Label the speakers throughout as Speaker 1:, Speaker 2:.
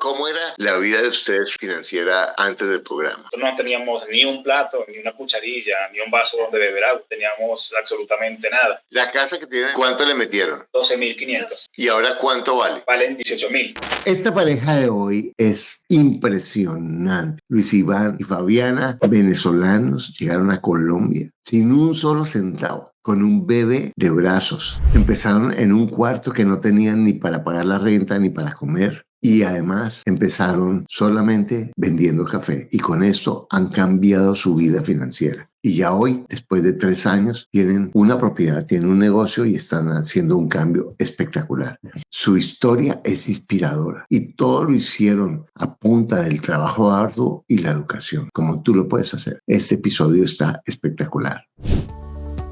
Speaker 1: ¿Cómo era la vida de ustedes financiera antes del programa?
Speaker 2: No teníamos ni un plato, ni una cucharilla, ni un vaso donde beber agua. Teníamos absolutamente nada.
Speaker 1: La casa que tienen, ¿cuánto le metieron?
Speaker 2: 12.500.
Speaker 1: ¿Y ahora cuánto vale?
Speaker 2: Valen 18.000.
Speaker 1: Esta pareja de hoy es impresionante. Luis Iván y Fabiana, venezolanos, llegaron a Colombia sin un solo centavo, con un bebé de brazos. Empezaron en un cuarto que no tenían ni para pagar la renta ni para comer. Y además empezaron solamente vendiendo café y con esto han cambiado su vida financiera. Y ya hoy, después de 3 años, tienen una propiedad, tienen un negocio y están haciendo un cambio espectacular. Su historia es inspiradora y todo lo hicieron a punta del trabajo arduo y la educación, como tú lo puedes hacer. Este episodio está espectacular.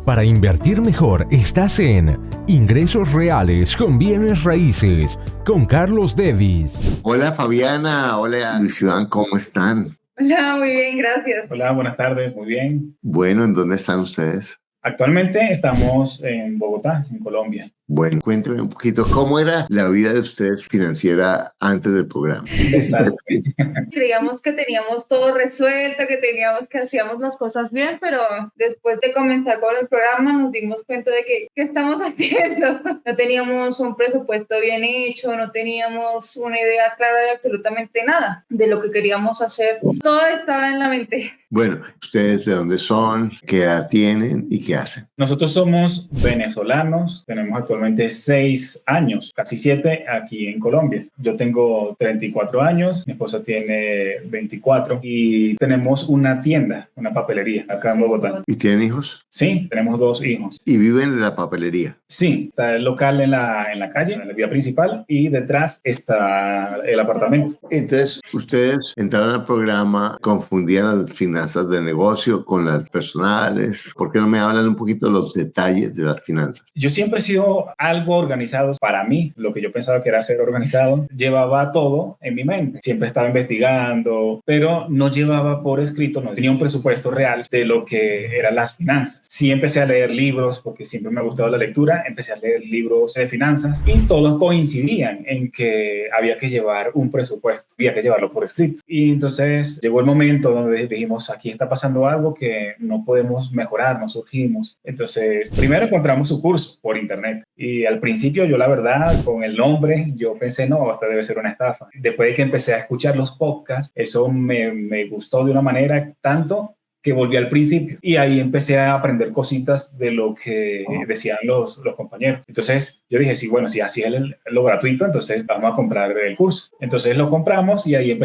Speaker 3: Para invertir mejor, estás en Ingresos Reales con Bienes Raíces con Carlos Davis.
Speaker 1: Hola Fabiana, hola Luis Iván, ¿cómo están?
Speaker 4: Hola, muy bien, gracias.
Speaker 2: Hola, buenas tardes, muy bien.
Speaker 1: Bueno, ¿en dónde están ustedes?
Speaker 2: Actualmente estamos en Bogotá, en Colombia.
Speaker 1: Bueno, cuénteme un poquito, ¿cómo era la vida de ustedes financiera antes del programa?
Speaker 2: Desastre.
Speaker 4: Creíamos que teníamos todo resuelto, que hacíamos las cosas bien, pero después de comenzar con el programa nos dimos cuenta de que ¿qué estamos haciendo? No teníamos un presupuesto bien hecho, no teníamos una idea clara de absolutamente nada de lo que queríamos hacer. Todo estaba en la mente.
Speaker 1: Bueno, ¿ustedes de dónde son? ¿Qué edad tienen y qué hacen?
Speaker 2: Nosotros somos venezolanos, tenemos actualmente 6 años, casi 7 aquí en Colombia. Yo tengo 34 años, mi esposa tiene 24 y tenemos una tienda, una papelería acá en Bogotá.
Speaker 1: ¿Y tienen hijos?
Speaker 2: Sí, tenemos 2 hijos.
Speaker 1: ¿Y viven en la papelería?
Speaker 2: Sí, está el local en la calle, en la vía principal, y detrás está el apartamento.
Speaker 1: Entonces, ustedes entraron al programa, confundían las finanzas de negocio con las personales. ¿Por qué no me hablan un poquito de los detalles de las finanzas?
Speaker 2: Yo siempre he sido algo organizado. Para mí, lo que yo pensaba que era ser organizado, llevaba todo en mi mente. Siempre estaba investigando, pero no llevaba por escrito, no tenía un presupuesto real de lo que eran las finanzas. Sí empecé a leer libros, porque siempre me ha gustado la lectura, empecé a leer libros de finanzas y todos coincidían en que había que llevar un presupuesto, había que llevarlo por escrito. Y entonces llegó el momento donde dijimos, aquí está pasando algo que no podemos mejorar, no surgimos. Entonces, primero encontramos su curso por internet y al principio yo la verdad con el nombre yo pensé no, esta debe ser una estafa. Después de que empecé a escuchar los podcasts, eso me gustó de una manera tanto que volví al principio y ahí empecé a aprender cositas de lo que decían los compañeros. Entonces yo dije, sí, bueno, si así es lo gratuito, entonces vamos a comprar el curso. Entonces lo compramos y ahí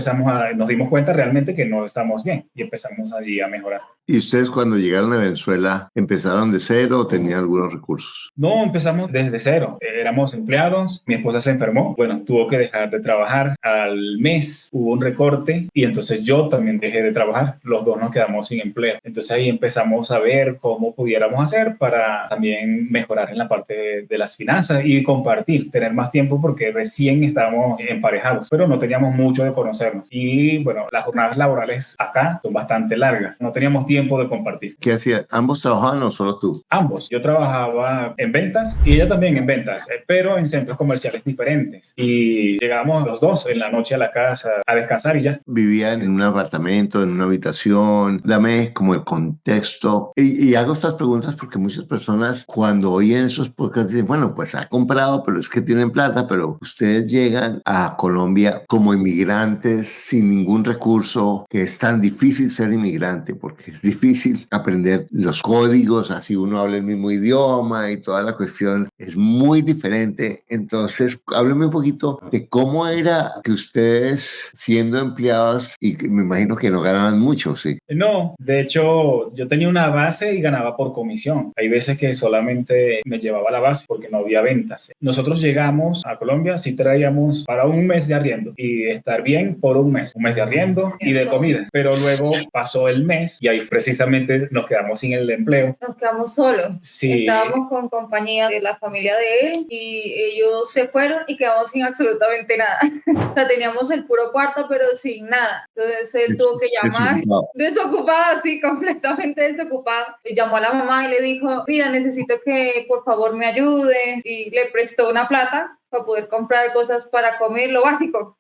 Speaker 2: nos dimos cuenta realmente que no estamos bien y empezamos allí a mejorar.
Speaker 1: ¿Y ustedes cuando llegaron a Venezuela empezaron de cero o tenían algunos recursos?
Speaker 2: No, empezamos desde cero. Éramos empleados, mi esposa se enfermó, bueno, tuvo que dejar de trabajar. Al mes hubo un recorte y entonces yo también dejé de trabajar. Los dos nos quedamos sin empleo. Entonces ahí empezamos a ver cómo pudiéramos hacer para también mejorar en la parte de las finanzas y compartir, tener más tiempo porque recién estábamos emparejados, pero no teníamos mucho de conocernos. Y bueno, las jornadas laborales acá son bastante largas. No teníamos tiempo de compartir.
Speaker 1: ¿Qué hacían? ¿Ambos trabajaban o solo tú?
Speaker 2: Ambos. Yo trabajaba en ventas y ella también en ventas, pero en centros comerciales diferentes. Y llegábamos los dos en la noche a la casa a descansar y ya.
Speaker 1: ¿Vivían en un apartamento, en una habitación? Dame como el contexto. Y hago estas preguntas porque muchas personas cuando oyen esos podcasts dicen, bueno, pues ha comprado, pero es que tienen plata, pero ustedes llegan a Colombia como inmigrantes sin ningún recurso, que es tan difícil ser inmigrante porque es difícil aprender los códigos, así uno habla el mismo idioma y toda la cuestión es muy diferente. Entonces, hábleme un poquito de cómo era que ustedes, siendo empleados, y me imagino que no ganaban mucho, ¿sí?
Speaker 2: No, de hecho, yo tenía una base y ganaba por comisión. Hay veces que solamente me llevaba la base porque no había ventas. Nosotros llegamos a Colombia, sí traíamos para un mes de arriendo y estar bien por un mes de arriendo y de comida. Pero luego pasó el mes y ahí precisamente nos quedamos sin el empleo.
Speaker 4: Nos quedamos solos.
Speaker 2: Sí.
Speaker 4: Estábamos con compañía de la familia de él y ellos se fueron y quedamos sin absolutamente nada. O sea, teníamos el puro cuarto, pero sin nada. Entonces él tuvo que llamar. Desocupado, sí, completamente desocupado. Y llamó a la mamá y le dijo, mira, necesito que por favor me ayudes. Y le prestó una plata para poder comprar cosas para comer, lo básico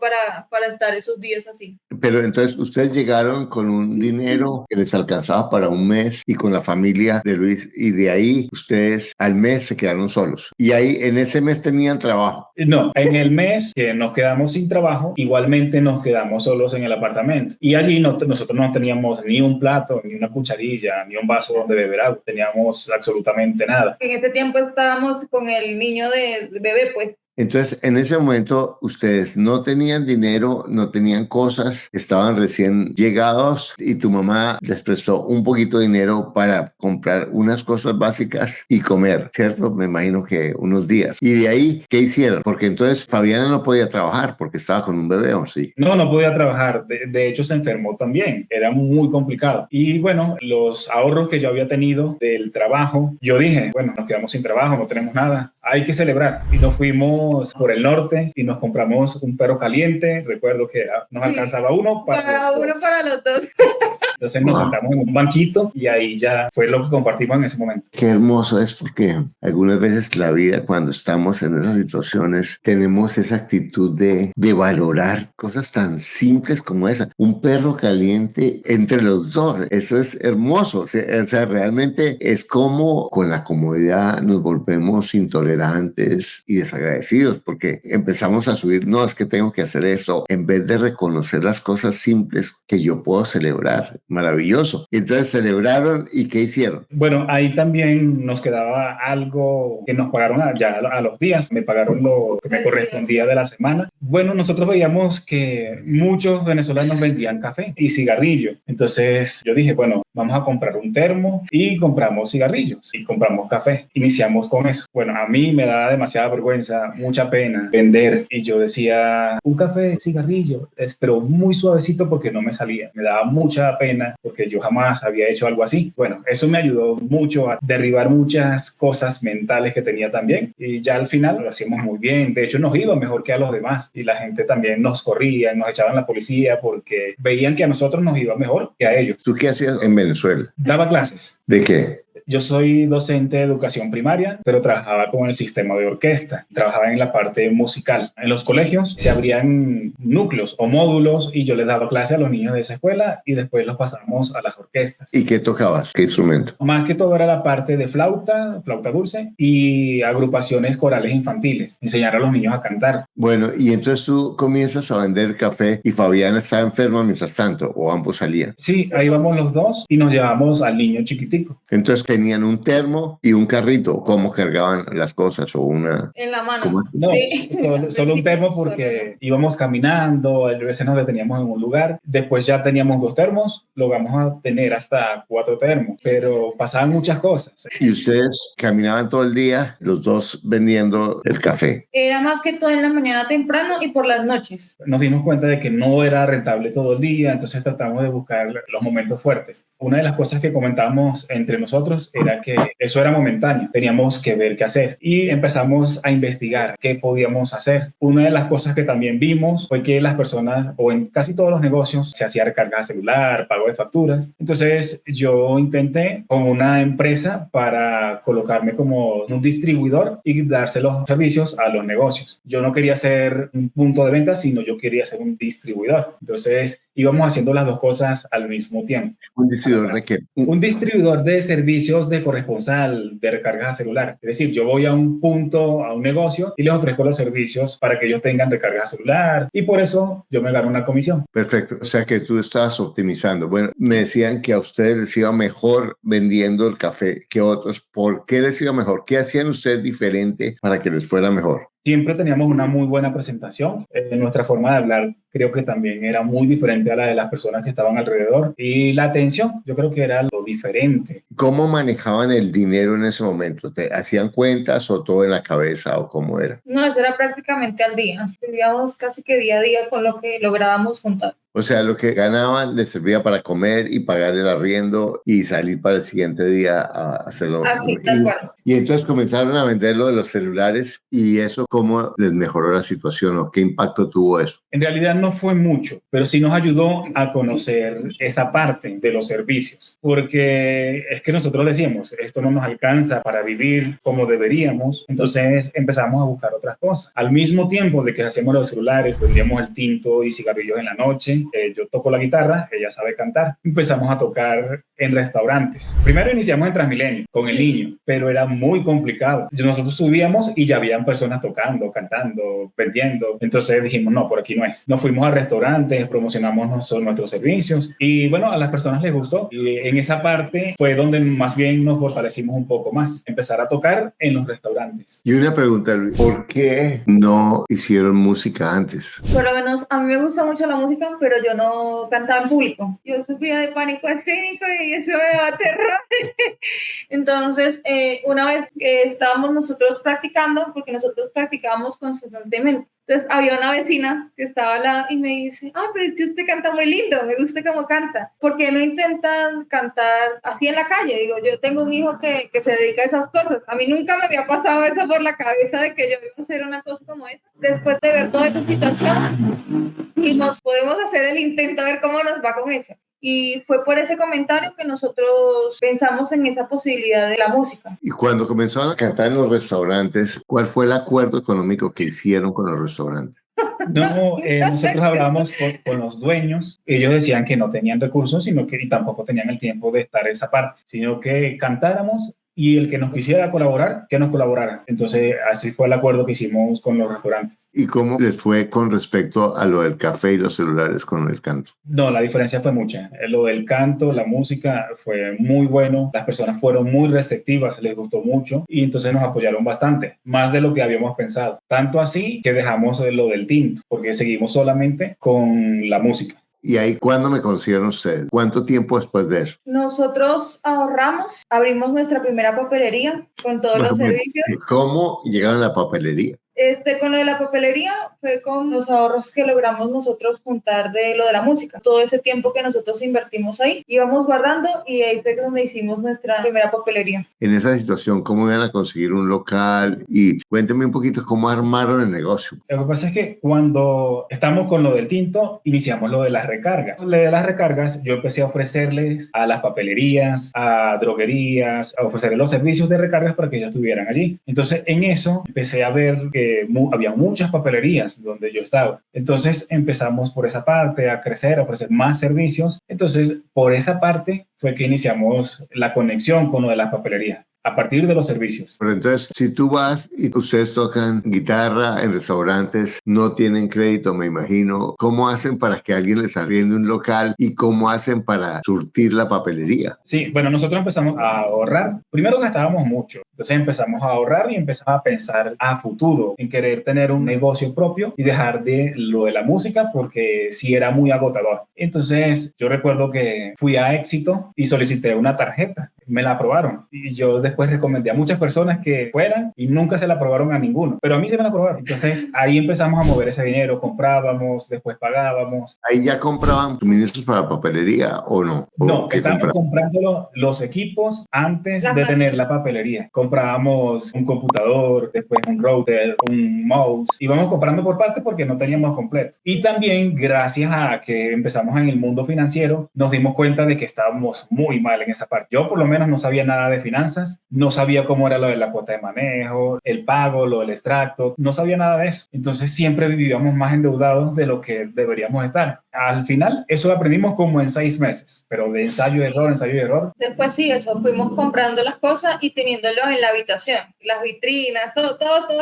Speaker 4: para estar esos días así.
Speaker 1: Pero entonces ustedes llegaron con un dinero que les alcanzaba para un mes y con la familia de Luis, y de ahí ustedes al mes se quedaron solos. Y ahí en ese mes tenían trabajo.
Speaker 2: No, en el mes que nos quedamos sin trabajo, igualmente nos quedamos solos en el apartamento. Y allí nosotros no teníamos ni un plato, ni una cucharilla, ni un vaso donde beber agua. Teníamos absolutamente nada.
Speaker 4: En ese tiempo estábamos con el niño de bebé, pues.
Speaker 1: Entonces, en ese momento, ustedes no tenían dinero, no tenían cosas, estaban recién llegados y tu mamá les prestó un poquito de dinero para comprar unas cosas básicas y comer, ¿cierto? Me imagino que unos días. Y de ahí, ¿qué hicieron? Porque entonces Fabiana no podía trabajar porque estaba con un bebé, ¿o sí?
Speaker 2: No podía trabajar. De hecho, se enfermó también. Era muy complicado. Y bueno, los ahorros que yo había tenido del trabajo, yo dije, bueno, nos quedamos sin trabajo, no tenemos nada. Hay que celebrar. Y nos fuimos por el norte y nos compramos un perro caliente. Recuerdo que nos alcanzaba uno
Speaker 4: para los dos.
Speaker 2: Entonces nos sentamos en un banquito y ahí ya fue lo que compartimos en ese momento.
Speaker 1: Qué hermoso es, porque algunas veces la vida, cuando estamos en esas situaciones, tenemos esa actitud de valorar cosas tan simples como esa. Un perro caliente entre los dos. Eso es hermoso. O sea, realmente es como con la comodidad nos volvemos intolerantes y desagradecidos, porque empezamos a subir, no, es que tengo que hacer eso, en vez de reconocer las cosas simples que yo puedo celebrar. Maravilloso. Entonces celebraron, ¿y qué hicieron?
Speaker 2: Bueno, ahí también nos quedaba algo que nos pagaron ya a los días. Me pagaron lo que me correspondía de la semana. Bueno, nosotros veíamos que muchos venezolanos vendían café y cigarrillo. Entonces yo dije, bueno, vamos a comprar un termo y compramos cigarrillos y compramos café. Iniciamos con eso. Bueno, a mí me daba demasiada vergüenza, mucha pena vender, y yo decía, un café, cigarrillo, pero muy suavecito porque no me salía. Me daba mucha pena porque yo jamás había hecho algo así. Bueno, eso me ayudó mucho a derribar muchas cosas mentales que tenía también, y ya al final lo hacíamos muy bien. De hecho, nos iba mejor que a los demás y la gente también nos corría, nos echaban la policía porque veían que a nosotros nos iba mejor que a ellos.
Speaker 1: ¿Tú qué hacías en Venezuela?
Speaker 2: Daba clases.
Speaker 1: ¿De qué?
Speaker 2: Yo soy docente de educación primaria, pero trabajaba con el sistema de orquesta. Trabajaba en la parte musical. En los colegios se abrían núcleos o módulos y yo les daba clase a los niños de esa escuela y después los pasamos a las orquestas.
Speaker 1: ¿Y qué tocabas? ¿Qué instrumento?
Speaker 2: Más que todo era la parte de flauta dulce y agrupaciones corales infantiles. Enseñar a los niños a cantar.
Speaker 1: Bueno, y entonces tú comienzas a vender café y Fabiana estaba enferma mientras tanto, o ambos salían.
Speaker 2: Sí, ahí vamos los dos y nos llevamos al niño chiquitico.
Speaker 1: Entonces tenían un termo y un carrito. ¿Cómo cargaban las cosas? ¿O una...?
Speaker 4: En la mano.
Speaker 2: No, sí. solo un termo porque íbamos caminando, a veces nos deteníamos en un lugar. Después ya teníamos 2 termos, logramos a tener hasta 4 termos, pero pasaban muchas cosas.
Speaker 1: ¿Y ustedes caminaban todo el día, los dos vendiendo el café?
Speaker 4: Era más que todo en la mañana temprano y por las noches.
Speaker 2: Nos dimos cuenta de que no era rentable todo el día, entonces tratamos de buscar los momentos fuertes. Una de las cosas que comentábamos entre nosotros era que eso era momentáneo, teníamos que ver qué hacer y empezamos a investigar qué podíamos hacer. Una de las cosas que también vimos fue que las personas, o en casi todos los negocios, se hacía recarga celular, pago de facturas. Entonces yo intenté con una empresa para colocarme como un distribuidor y darse los servicios a los negocios. Yo no quería ser un punto de venta, sino yo quería ser un distribuidor. Entonces íbamos haciendo las dos cosas al mismo tiempo.
Speaker 1: ¿Un distribuidor de qué?
Speaker 2: Un distribuidor de servicios de corresponsal de recarga celular. Es decir, yo voy a un punto, a un negocio y les ofrezco los servicios para que ellos tengan recarga celular y por eso yo me gano una comisión.
Speaker 1: Perfecto. O sea que tú estabas optimizando. Bueno, me decían que a ustedes les iba mejor vendiendo el café que a otros. ¿Por qué les iba mejor? ¿Qué hacían ustedes diferente para que les fuera mejor?
Speaker 2: Siempre teníamos una muy buena presentación. Nuestra forma de hablar creo que también era muy diferente a la de las personas que estaban alrededor. Y la atención, yo creo que era lo diferente.
Speaker 1: ¿Cómo manejaban el dinero en ese momento? ¿Te hacían cuentas o todo en la cabeza o cómo era?
Speaker 4: No, eso era prácticamente al día. Vivíamos casi que día a día con lo que lográbamos juntar.
Speaker 1: O sea, lo que ganaban les servía para comer y pagar el arriendo y salir para el siguiente día a hacerlo.
Speaker 4: Así, tal cual.
Speaker 1: Y entonces comenzaron a vender lo de los celulares y eso, ¿cómo les mejoró la situación o qué impacto tuvo eso?
Speaker 2: En realidad final no fue mucho, pero sí nos ayudó a conocer esa parte de los servicios, porque es que nosotros decíamos, esto no nos alcanza para vivir como deberíamos, entonces empezamos a buscar otras cosas. Al mismo tiempo de que hacíamos los celulares, vendíamos el tinto y cigarrillos en la noche, yo toco la guitarra, ella sabe cantar, empezamos a tocar en restaurantes. Primero iniciamos en Transmilenio con el niño, pero era muy complicado. Nosotros subíamos y ya habían personas tocando, cantando, vendiendo. Entonces dijimos, no, por aquí no es. Nos fuimos a restaurantes, promocionamos nuestros servicios y bueno, a las personas les gustó. Y en esa parte fue donde más bien nos fortalecimos un poco más, empezar a tocar en los restaurantes.
Speaker 1: Y una pregunta, Luis, ¿por qué no hicieron música antes?
Speaker 4: Por lo menos a mí me gusta mucho la música, pero yo no cantaba en público. Yo sufría de pánico escénico y eso me daba terror. Entonces, una vez estábamos nosotros practicando, porque nosotros practicábamos constantemente. Entonces, había una vecina que estaba al lado y me dice, pero es que usted canta muy lindo, me gusta cómo canta. ¿Por qué no intentan cantar así en la calle? Digo, yo tengo un hijo que se dedica a esas cosas. A mí nunca me había pasado eso por la cabeza de que yo iba a hacer una cosa como esa. Después de ver toda esa situación, dijimos, podemos hacer el intento a ver cómo nos va con eso. Y fue por ese comentario que nosotros pensamos en esa posibilidad de la música.
Speaker 1: Y cuando comenzaron a cantar en los restaurantes, ¿cuál fue el acuerdo económico que hicieron con los restaurantes?
Speaker 2: No, nosotros hablábamos con los dueños. Ellos decían que no tenían recursos, sino que tampoco tenían el tiempo de estar esa parte, sino que cantáramos y el que nos quisiera colaborar, que nos colaborara. Entonces, así fue el acuerdo que hicimos con los restaurantes.
Speaker 1: ¿Y cómo les fue con respecto a lo del café y los celulares con el canto?
Speaker 2: No, la diferencia fue mucha. Lo del canto, la música fue muy bueno. Las personas fueron muy receptivas, les gustó mucho y entonces nos apoyaron bastante, más de lo que habíamos pensado. Tanto así que dejamos lo del tinto, porque seguimos solamente con la música.
Speaker 1: ¿Y ahí cuándo me conocieron ustedes? ¿Cuánto tiempo después de eso?
Speaker 4: Nosotros ahorramos, abrimos nuestra primera papelería con todos los servicios.
Speaker 1: ¿Cómo llegaron a la papelería?
Speaker 4: Con lo de la papelería fue con los ahorros que logramos nosotros juntar de lo de la música. Todo ese tiempo que nosotros invertimos ahí, íbamos guardando y ahí fue donde hicimos nuestra primera papelería.
Speaker 1: En esa situación, ¿cómo iban a conseguir un local? Y cuénteme un poquito cómo armaron el negocio.
Speaker 2: Lo que pasa es que cuando estamos con lo del tinto, iniciamos lo de las recargas. Lo de las recargas, yo empecé a ofrecerles a las papelerías, a droguerías, a ofrecerles los servicios de recargas para que ellos estuvieran allí. Entonces, en eso empecé a ver que había muchas papelerías donde yo estaba. Entonces empezamos por esa parte a crecer, a ofrecer más servicios. Entonces por esa parte fue que iniciamos la conexión con lo de las papelerías, a partir de los servicios.
Speaker 1: Pero entonces, si tú vas y ustedes tocan guitarra en restaurantes, no tienen crédito, me imagino, ¿cómo hacen para que alguien les arriende un local y cómo hacen para surtir la papelería?
Speaker 2: Sí, bueno, nosotros empezamos a ahorrar. Primero gastábamos mucho, entonces empezamos a ahorrar y empezamos a pensar a futuro, en querer tener un negocio propio y dejar de lo de la música porque sí era muy agotador. Entonces yo recuerdo que fui a Éxito y solicité una tarjeta. Me la aprobaron y yo después recomendé a muchas personas que fueran y nunca se la aprobaron a ninguno, pero a mí se me la aprobaron. Entonces ahí empezamos a mover ese dinero, comprábamos, después pagábamos.
Speaker 1: ¿Ahí ya compraban suministros para la papelería o no?
Speaker 2: No, estábamos comprando los equipos antes de tener la papelería. Comprábamos un computador, después un router, un mouse. Íbamos comprando por partes porque no teníamos completo. Y también gracias a que empezamos en el mundo financiero, nos dimos cuenta de que estábamos muy mal en esa parte. Yo por lo menos no sabía nada de finanzas, no sabía cómo era lo de la cuota de manejo, el pago, lo del extracto, no sabía nada de eso. Entonces siempre vivíamos más endeudados de lo que deberíamos estar. Al final, eso lo aprendimos como en 6 meses, pero de ensayo y error.
Speaker 4: Después sí, eso, fuimos comprando las cosas y teniéndolo en la habitación. Las vitrinas, todo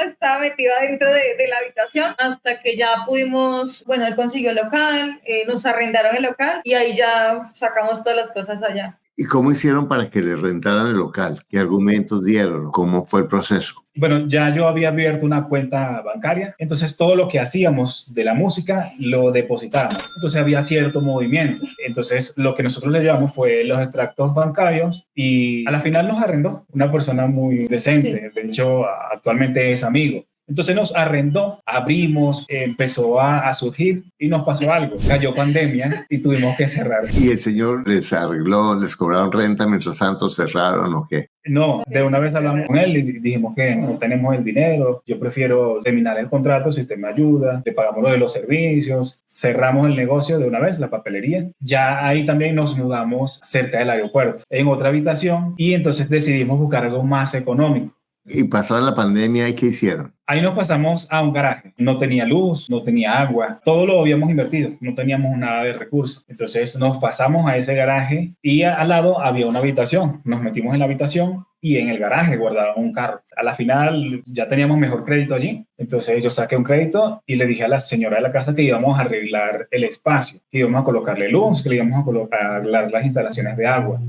Speaker 4: estaba metido dentro de la habitación hasta que ya pudimos, bueno, él consiguió el local, nos arrendaron el local y ahí ya sacamos todas las cosas allá.
Speaker 1: ¿Y cómo hicieron para que les rentaran el local? ¿Qué argumentos dieron? ¿Cómo fue el proceso?
Speaker 2: Bueno, ya yo había abierto una cuenta bancaria, entonces todo lo que hacíamos de la música lo depositábamos. Entonces había cierto movimiento. Entonces lo que nosotros le llevamos fue los extractos bancarios y a la final nos arrendó una persona muy decente. Sí. De hecho, actualmente es amigo. Entonces nos arrendó, abrimos, empezó a surgir y nos pasó algo. Cayó pandemia y tuvimos que cerrar.
Speaker 1: ¿Y el señor les arregló, les cobraron renta mientras tanto cerraron o qué?
Speaker 2: No, de una vez hablamos con él y dijimos que no tenemos el dinero, yo prefiero terminar el contrato si usted me ayuda, le pagamos lo de los servicios, cerramos el negocio de una vez, la papelería. Ya ahí también nos mudamos cerca del aeropuerto, en otra habitación, y entonces decidimos buscar algo más económico.
Speaker 1: Y pasada la pandemia, ¿y qué hicieron?
Speaker 2: Ahí nos pasamos a un garaje. No tenía luz, no tenía agua. Todo lo habíamos invertido. No teníamos nada de recursos. Entonces nos pasamos a ese garaje y al lado había una habitación. Nos metimos en la habitación y en el garaje guardaban un carro. A la final ya teníamos mejor crédito allí. Entonces yo saqué un crédito y le dije a la señora de la casa que íbamos a arreglar el espacio, que íbamos a colocarle luz, que le íbamos a arreglar las instalaciones de agua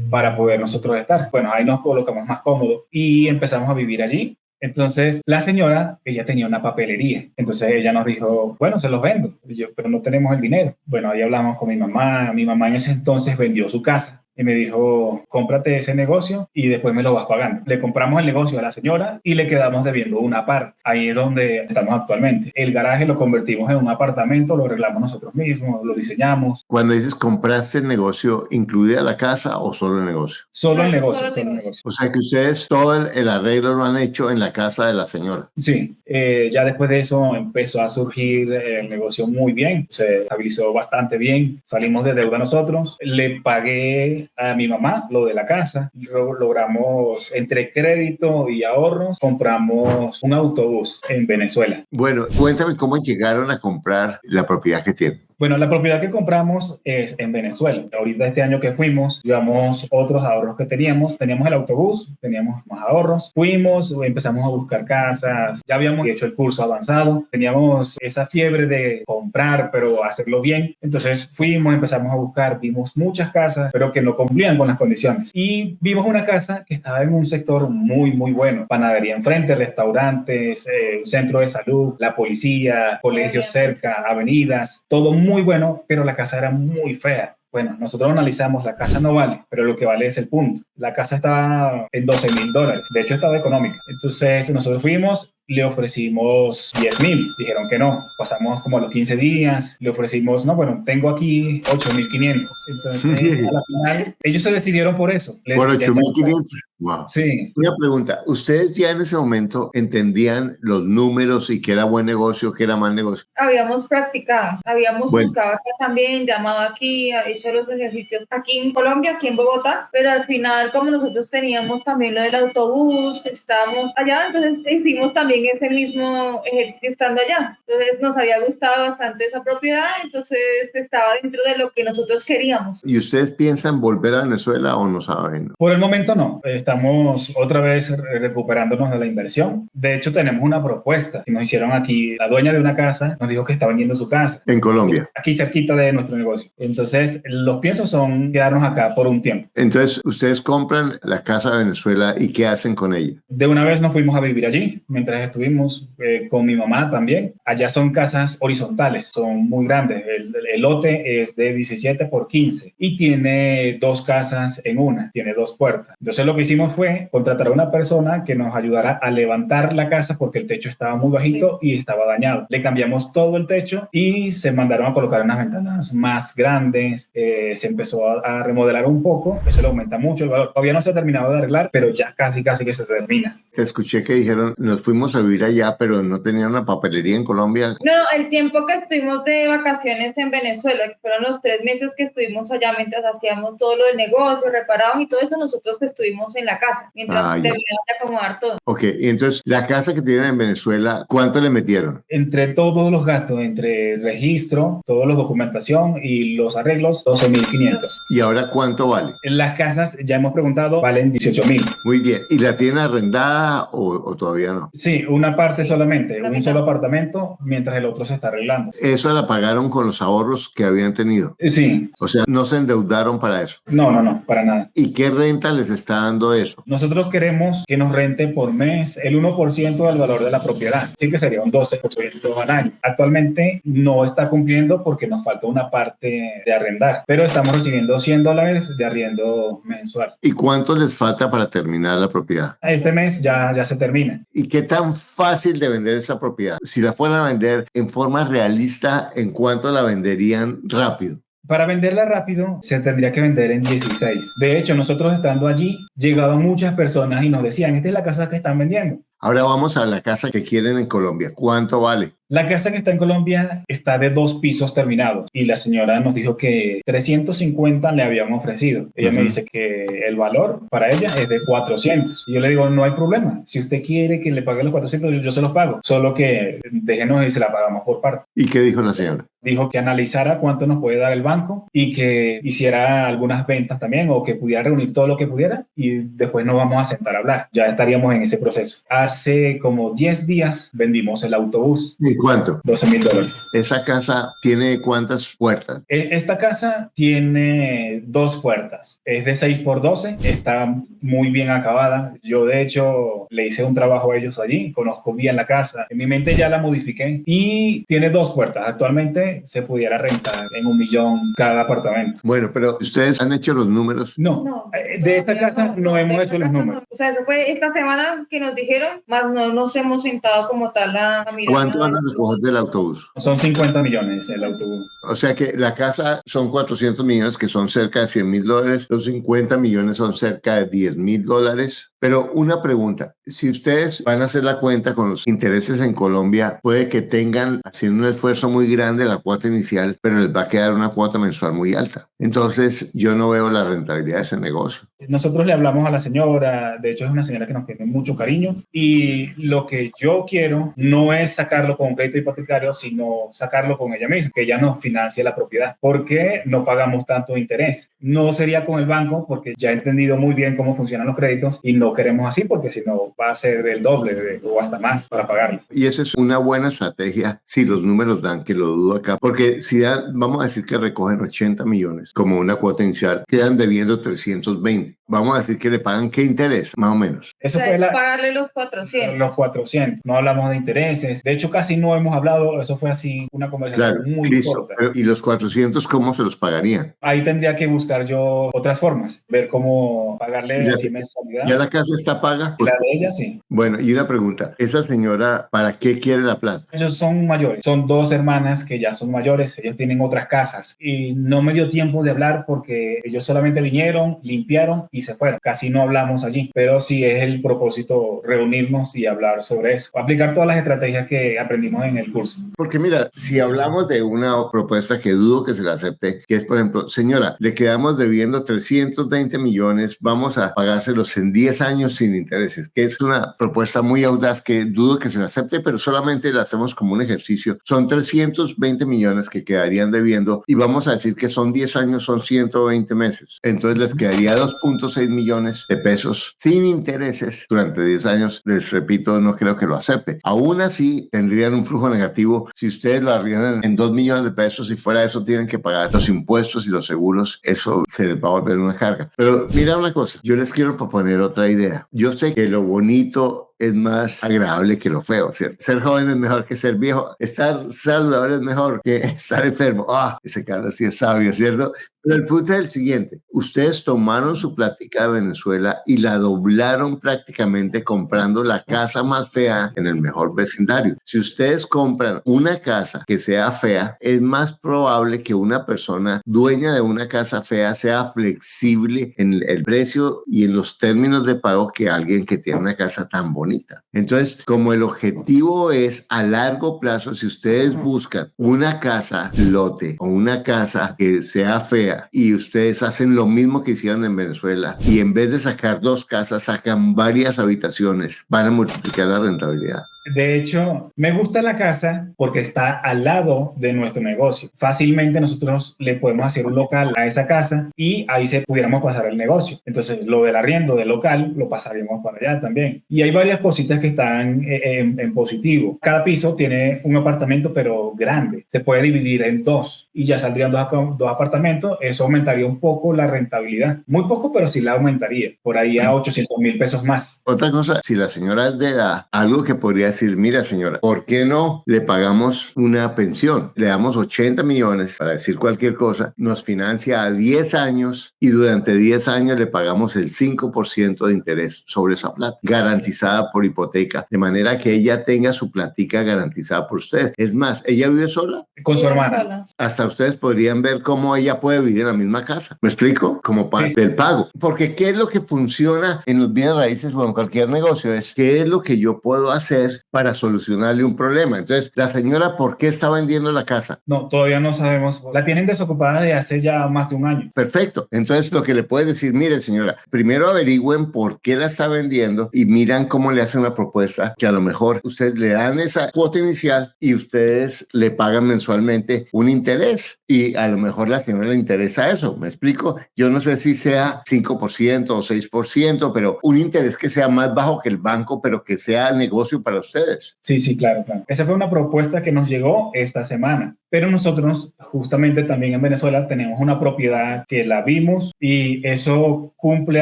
Speaker 2: para poder nosotros estar. Bueno, ahí nos colocamos más cómodos y empezamos a vivir allí. Entonces, la señora, ella tenía una papelería. Entonces, ella nos dijo, bueno, se los vendo. Y yo, pero no tenemos el dinero. Bueno, ahí hablamos con mi mamá. Mi mamá en ese entonces vendió su casa. Y me dijo, cómprate ese negocio y después me lo vas pagando. Le compramos el negocio a la señora y le quedamos debiendo una parte. Ahí es donde estamos actualmente. El garaje lo convertimos en un apartamento, lo arreglamos nosotros mismos, lo diseñamos.
Speaker 1: Cuando dices compraste el negocio, ¿incluida la casa o solo el negocio?
Speaker 2: Solo el negocio,
Speaker 4: Solo
Speaker 2: solo
Speaker 4: el
Speaker 2: el
Speaker 4: negocio.
Speaker 2: negocio.
Speaker 1: O sea que ustedes todo el arreglo lo han hecho en la casa de la señora.
Speaker 2: Sí, ya después de eso empezó a surgir el negocio muy bien, se estabilizó bastante bien, salimos de deuda nosotros, le pagué a mi mamá lo de la casa, logramos entre crédito y ahorros, compramos un autobús en Venezuela.
Speaker 1: Bueno, cuéntame cómo llegaron a comprar la propiedad que tienen.
Speaker 2: Bueno, la propiedad que compramos es en Venezuela. Ahorita este año que fuimos, llevamos otros ahorros que teníamos. Teníamos el autobús, teníamos más ahorros. Fuimos, empezamos a buscar casas. Ya habíamos hecho el curso avanzado. Teníamos esa fiebre de comprar, pero hacerlo bien. Entonces fuimos, empezamos a buscar. Vimos muchas casas, pero que no cumplían con las condiciones. Y vimos una casa que estaba en un sector muy, muy bueno. Panadería enfrente, restaurantes, un centro de salud, la policía, colegios cerca, avenidas, todo muy bueno, pero la casa era muy fea. Bueno, nosotros analizamos, la casa no vale, pero lo que vale es el punto. La casa estaba en $12,000, de hecho estaba económica. Entonces nosotros fuimos, le ofrecimos 10,000, dijeron que no. Pasamos como a los 15 días, le ofrecimos, no, bueno, tengo aquí 8,500. Entonces a la final, ellos se decidieron por eso.
Speaker 1: Por 8,500. Wow.
Speaker 2: Sí.
Speaker 1: Una pregunta, ¿ustedes ya en ese momento entendían los números y qué era buen negocio, qué era mal negocio?
Speaker 4: Habíamos practicado, habíamos buscado acá también, llamado aquí, hecho los ejercicios aquí en Colombia, aquí en Bogotá, pero al final, como nosotros teníamos también lo del autobús, estábamos allá, entonces hicimos también ese mismo ejercicio estando allá. Entonces nos había gustado bastante esa propiedad, entonces estaba dentro de lo que nosotros queríamos.
Speaker 1: ¿Y ustedes piensan volver a Venezuela o no saben?
Speaker 2: Por el momento no. Estamos otra vez recuperándonos de la inversión. De hecho, tenemos una propuesta que nos hicieron aquí. La dueña de una casa nos dijo que está vendiendo su casa.
Speaker 1: En Colombia.
Speaker 2: Aquí cerquita de nuestro negocio. Entonces, los piensos son quedarnos acá por un tiempo.
Speaker 1: Entonces, ustedes compran la casa de Venezuela y ¿qué hacen con ella?
Speaker 2: De una vez nos fuimos a vivir allí, mientras estuvimos con mi mamá también. Allá son casas horizontales, son muy grandes. El lote es de 17 por 15 y tiene 2 casas en una, tiene 2 puertas. Entonces, lo que hicimos fue contratar a una persona que nos ayudara a levantar la casa porque el techo estaba muy bajito y estaba dañado. Le cambiamos todo el techo y se mandaron a colocar unas ventanas más grandes. Se empezó a remodelar un poco. Eso le aumenta mucho el valor. Todavía no se ha terminado de arreglar, pero ya casi que se termina.
Speaker 1: Te escuché que dijeron, nos fuimos a vivir allá, pero no tenían una papelería en Colombia.
Speaker 4: No, el tiempo que estuvimos de vacaciones en Venezuela, que fueron los 3 meses que estuvimos allá mientras hacíamos todo lo del negocio, reparados y todo eso, nosotros que estuvimos en la casa, mientras terminamos de acomodar todo.
Speaker 1: Ok, y entonces, la casa que tienen en Venezuela, ¿cuánto le metieron?
Speaker 2: Entre los gastos, entre registro, toda la documentación y los arreglos, 12,500.
Speaker 1: ¿Y ahora cuánto vale?
Speaker 2: Las casas, ya hemos preguntado, valen 18,000.
Speaker 1: Muy bien. ¿Y la tienen arrendada o todavía no?
Speaker 2: Sí, una parte solamente, un solo apartamento, mientras el otro se está arreglando.
Speaker 1: ¿Eso la pagaron con los ahorros que habían tenido?
Speaker 2: Sí.
Speaker 1: O sea, no se endeudaron para eso.
Speaker 2: No, para nada.
Speaker 1: ¿Y qué renta les está dando eso?
Speaker 2: Nosotros queremos que nos rente por mes el 1% del valor de la propiedad, sí que sería un 12% al año. Actualmente no está cumpliendo porque nos falta una parte de arrendar, pero estamos recibiendo $100 de arriendo mensual.
Speaker 1: ¿Y cuánto les falta para terminar la propiedad?
Speaker 2: Este mes ya se termina.
Speaker 1: ¿Y qué tan fácil de vender esa propiedad? Si la fueran a vender en forma realista, ¿en cuánto la venderían rápido?
Speaker 2: Para venderla rápido, se tendría que vender en 16. De hecho, nosotros estando allí, llegaban muchas personas y nos decían, esta es la casa que están vendiendo.
Speaker 1: Ahora vamos a la casa que quieren en Colombia. ¿Cuánto vale?
Speaker 2: La casa que está en Colombia está de 2 pisos terminados y la señora nos dijo que 350 le habían ofrecido. Ella me dice que el valor para ella es de 400. Y yo le digo, no hay problema. Si usted quiere que le pague los 400, yo se los pago. Solo que déjenos y se la pagamos por parte.
Speaker 1: ¿Y qué dijo la señora?
Speaker 2: Dijo que analizara cuánto nos puede dar el banco y que hiciera algunas ventas también o que pudiera reunir todo lo que pudiera y después nos vamos a sentar a hablar. Ya estaríamos en ese proceso. Hace como 10 días vendimos el autobús.
Speaker 1: ¿Y cuánto?
Speaker 2: $12,000.
Speaker 1: ¿Esa casa tiene cuántas puertas?
Speaker 2: Esta casa tiene 2 puertas. Es de 6x12. Está muy bien acabada. Yo, de hecho, le hice un trabajo a ellos allí. Conozco bien la casa. En mi mente ya la modifiqué. Y tiene 2 puertas. Actualmente se pudiera rentar en 1 millón cada apartamento.
Speaker 1: Bueno, pero ¿ustedes han hecho los números?
Speaker 2: No, de esta casa no hemos hecho los números.
Speaker 4: O sea, eso fue esta semana que nos dijeron, más no nos hemos sentado como tal a mirar.
Speaker 1: ¿Cuánto van a recoger del autobús?
Speaker 2: Son 50 millones el autobús.
Speaker 1: O sea que la casa son 400 millones, que son cerca de $100,000. Los 50 millones son cerca de $10,000. Pero una pregunta, si ustedes van a hacer la cuenta con los intereses en Colombia, puede que tengan haciendo un esfuerzo muy grande la cuota inicial, pero les va a quedar una cuota mensual muy alta. Entonces, yo no veo la rentabilidad de ese negocio.
Speaker 2: Nosotros le hablamos a la señora, de hecho es una señora que nos tiene mucho cariño y lo que yo quiero no es sacarlo con un crédito hipotecario, sino sacarlo con ella misma, que ella nos financie la propiedad. ¿Por qué no pagamos tanto interés? No sería con el banco porque ya he entendido muy bien cómo funcionan los créditos y no queremos así porque si no va a ser del doble o hasta más para pagarlo.
Speaker 1: Y esa es una buena estrategia si los números dan, que lo dudo acá, porque si dan, vamos a decir que recogen 80 millones como una cuota inicial, quedan debiendo 320. Vamos a decir que le pagan ¿qué interés? Más o menos.
Speaker 2: Eso
Speaker 4: O sea,
Speaker 2: fue
Speaker 4: pagarle los 400.
Speaker 2: los 400. No hablamos de intereses. De hecho, casi no hemos hablado. Eso fue así una conversación muy corta.
Speaker 1: Pero, ¿y los 400 cómo se los pagarían?
Speaker 2: Ahí tendría que buscar yo otras formas, ver cómo pagarle
Speaker 1: Ya,
Speaker 2: así mensualidad.
Speaker 1: ¿Ya la casa está paga?
Speaker 2: La de ella, sí.
Speaker 1: Bueno, y una pregunta. ¿Esa señora para qué quiere la plata?
Speaker 2: Ellos son mayores. Son 2 hermanas que ya son mayores. Ellos tienen otras casas. Y no me dio tiempo de hablar porque ellos solamente vinieron, limpiaron y se fueron. Casi no hablamos allí. Pero sí es el propósito reunirnos y hablar sobre eso. Aplicar todas las estrategias que aprendimos en el curso.
Speaker 1: Porque mira, si hablamos de una propuesta que dudo que se la acepte, que es, por ejemplo, señora, le quedamos debiendo 320 millones, vamos a pagárselos en 10 años sin intereses, que es una propuesta muy audaz que dudo que se la acepte, pero solamente la hacemos como un ejercicio. Son 320 millones que quedarían debiendo y vamos a decir que son 10 años, son 120 meses. Entonces les quedaría 2.6 millones de pesos sin intereses durante 10 años. Les repito, no creo que lo acepte. Aún así, tendrían un flujo negativo si ustedes lo arriendan en 2 millones de pesos y fuera de eso tienen que pagar los impuestos y los seguros. Eso se les va a volver una carga. Pero mira una cosa, yo les quiero proponer otra idea. Yo sé que lo bonito es más agradable que lo feo, ¿cierto? Ser joven es mejor que ser viejo. Estar saludable es mejor que estar enfermo. Ese Carlos sí es sabio, ¿cierto? Pero el punto es el siguiente. Ustedes tomaron su plática de Venezuela y la doblaron prácticamente comprando la casa más fea en el mejor vecindario. Si ustedes compran una casa que sea fea, es más probable que una persona dueña de una casa fea sea flexible en el precio y en los términos de pago que alguien que tiene una casa tan bonita. Entonces, como el objetivo es a largo plazo, si ustedes buscan una casa lote o una casa que sea fea y ustedes hacen lo mismo que hicieron en Venezuela y en vez de sacar 2 casas, sacan varias habitaciones, van a multiplicar la rentabilidad.
Speaker 2: De hecho, me gusta la casa porque está al lado de nuestro negocio. Fácilmente nosotros le podemos hacer un local a esa casa y ahí se pudiéramos pasar el negocio. Entonces, lo del arriendo del local lo pasaríamos para allá también. Y hay varias cositas que están en positivo. Cada piso tiene un apartamento, pero grande. Se puede dividir en 2 y ya saldrían 2 apartamentos. Eso aumentaría un poco la rentabilidad. Muy poco, pero sí la aumentaría. Por ahí a 800,000 pesos más.
Speaker 1: Otra cosa, si la señora es de edad, algo que podría decir, mira señora, ¿por qué no le pagamos una pensión? Le damos 80 millones, para decir cualquier cosa, nos financia a 10 años y durante 10 años le pagamos el 5% de interés sobre esa plata, garantizada por hipoteca, de manera que ella tenga su platica garantizada por ustedes. Es más, ella vive sola.
Speaker 2: Con su hermana.
Speaker 1: Hasta ustedes podrían ver cómo ella puede vivir en la misma casa. ¿Me explico? Como parte del pago. Porque ¿qué es lo que funciona en los bienes raíces o en cualquier negocio? Es ¿qué es lo que yo puedo hacer para solucionarle un problema? Entonces, la señora, ¿por qué está vendiendo la casa?
Speaker 2: No, todavía no sabemos. La tienen desocupada de hace ya más de un año.
Speaker 1: Perfecto. Entonces, lo que le puedes decir, mire señora, primero averigüen por qué la está vendiendo y miran cómo le hacen una propuesta que a lo mejor ustedes le dan esa cuota inicial y ustedes le pagan mensualmente un interés y a lo mejor la señora le interesa eso. ¿Me explico? Yo no sé si sea 5% o 6%, pero un interés que sea más bajo que el banco, pero que sea negocio para ustedes.
Speaker 2: Sí, claro. Esa fue una propuesta que nos llegó esta semana. Pero nosotros justamente también en Venezuela tenemos una propiedad que la vimos y eso cumple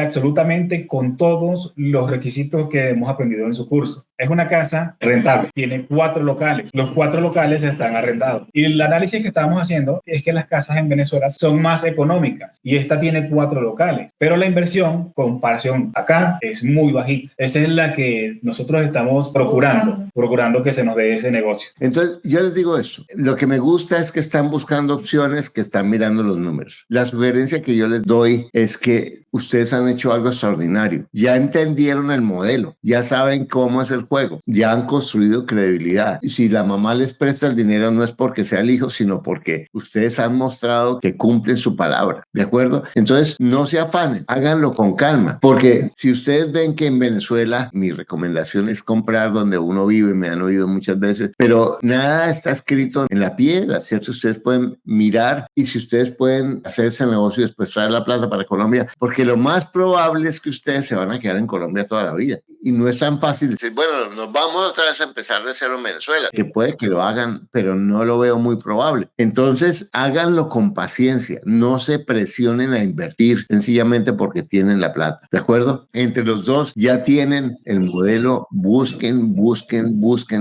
Speaker 2: absolutamente con todos los requisitos que hemos aprendido en su curso. Es una casa rentable, tiene 4 locales. Los 4 locales están arrendados. Y el análisis que estábamos haciendo es que las casas en Venezuela son más económicas y esta tiene 4 locales. Pero la inversión, comparación acá, es muy bajita. Esa es la que nosotros estamos procurando que se nos dé ese negocio.
Speaker 1: Entonces, yo les digo eso. Lo que me gusta es que están buscando opciones, que están mirando los números. La sugerencia que yo les doy es que ustedes han hecho algo extraordinario. Ya entendieron el modelo, ya saben cómo es el juego, ya han construido credibilidad. Y si la mamá les presta el dinero no es porque sea el hijo, sino porque ustedes han mostrado que cumplen su palabra, ¿de acuerdo? Entonces, no se afanen, háganlo con calma, porque si ustedes ven que en Venezuela, mi recomendación es comprar donde uno vive, me han oído muchas veces, pero nada está escrito en la piedra, ¿cierto? Ustedes pueden mirar y si ustedes pueden hacer ese negocio y después traer la plata para Colombia, porque lo más probable es que ustedes se van a quedar en Colombia toda la vida. Y no es tan fácil decir, bueno, nos vamos otra vez a empezar de cero en Venezuela, que puede que lo hagan, pero no lo veo muy probable. Entonces, háganlo con paciencia, no se presionen a invertir sencillamente porque tienen la plata, ¿de acuerdo? Entre los dos ya tienen el modelo, busquen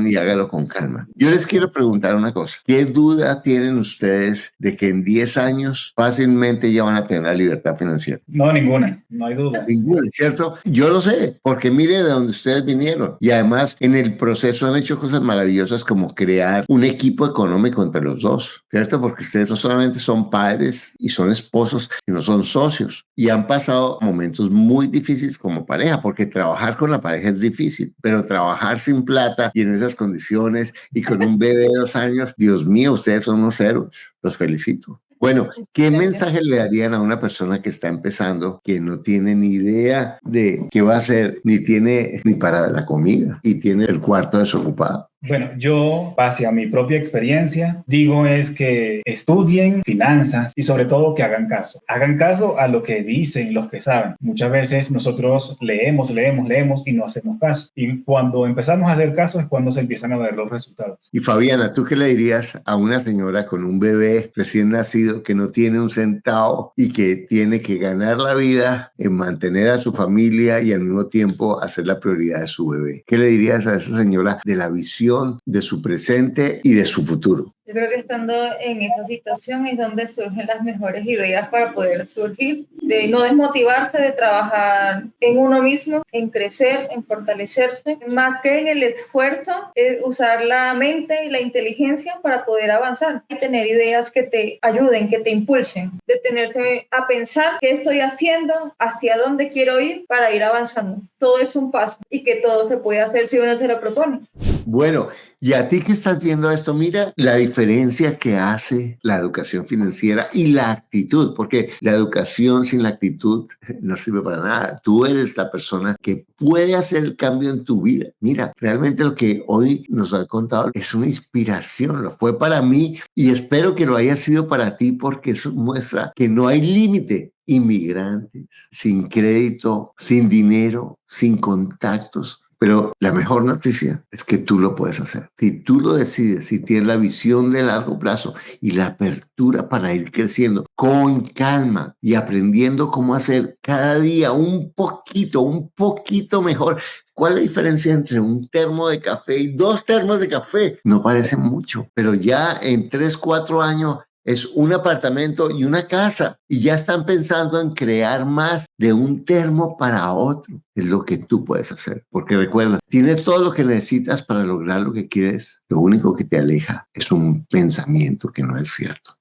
Speaker 1: y háganlo con calma. Yo les quiero preguntar una cosa, ¿qué duda tienen ustedes de que en 10 años fácilmente ya van a tener la libertad financiera?
Speaker 2: No, ninguna, no hay duda.
Speaker 1: Ninguna, ¿cierto? Yo lo sé, porque mire de dónde ustedes vinieron. Y además, en el proceso han hecho cosas maravillosas como crear un equipo económico entre los dos, ¿cierto? Porque ustedes no solamente son padres y son esposos, sino son socios. Y han pasado momentos muy difíciles como pareja, porque trabajar con la pareja es difícil, pero trabajar sin plata y en esas condiciones y con un bebé de 2 años, Dios mío, ustedes son unos héroes. Los felicito. Bueno, ¿qué mensaje le darían a una persona que está empezando, que no tiene ni idea de qué va a hacer, ni tiene ni para la comida y tiene el cuarto desocupado?
Speaker 2: Bueno, yo, base a mi propia experiencia, digo es que estudien finanzas y sobre todo que hagan caso. Hagan caso a lo que dicen los que saben. Muchas veces nosotros leemos y no hacemos caso. Y cuando empezamos a hacer caso es cuando se empiezan a ver los resultados.
Speaker 1: Y Fabiana, ¿tú qué le dirías a una señora con un bebé recién nacido que no tiene un centavo y que tiene que ganar la vida en mantener a su familia y al mismo tiempo hacer la prioridad de su bebé? ¿Qué le dirías a esa señora de la visión de su presente y de su futuro?
Speaker 4: Yo creo que estando en esa situación es donde surgen las mejores ideas para poder surgir, de no desmotivarse, de trabajar en uno mismo, en crecer, en fortalecerse, más que en el esfuerzo, es usar la mente y la inteligencia para poder avanzar y tener ideas que te ayuden, que te impulsen, detenerse a pensar qué estoy haciendo, hacia dónde quiero ir para ir avanzando. Todo es un paso y que todo se puede hacer si uno se lo propone.
Speaker 1: Bueno, y a ti que estás viendo esto, mira la diferencia que hace la educación financiera y la actitud, porque la educación sin la actitud no sirve para nada. Tú eres la persona que puede hacer el cambio en tu vida. Mira, realmente lo que hoy nos ha contado es una inspiración, lo fue para mí y espero que lo haya sido para ti porque eso muestra que no hay límite. Inmigrantes, sin crédito, sin dinero, sin contactos, Pero la mejor noticia es que tú lo puedes hacer. Si tú lo decides, si tienes la visión de largo plazo y la apertura para ir creciendo con calma y aprendiendo cómo hacer cada día un poquito mejor. ¿Cuál es la diferencia entre un termo de café y 2 termos de café? No parece mucho, pero ya en 3, 4 años es un apartamento y una casa y ya están pensando en crear más de un termo para otro. Es lo que tú puedes hacer, porque recuerda, tienes todo lo que necesitas para lograr lo que quieres. Lo único que te aleja es un pensamiento que no es cierto.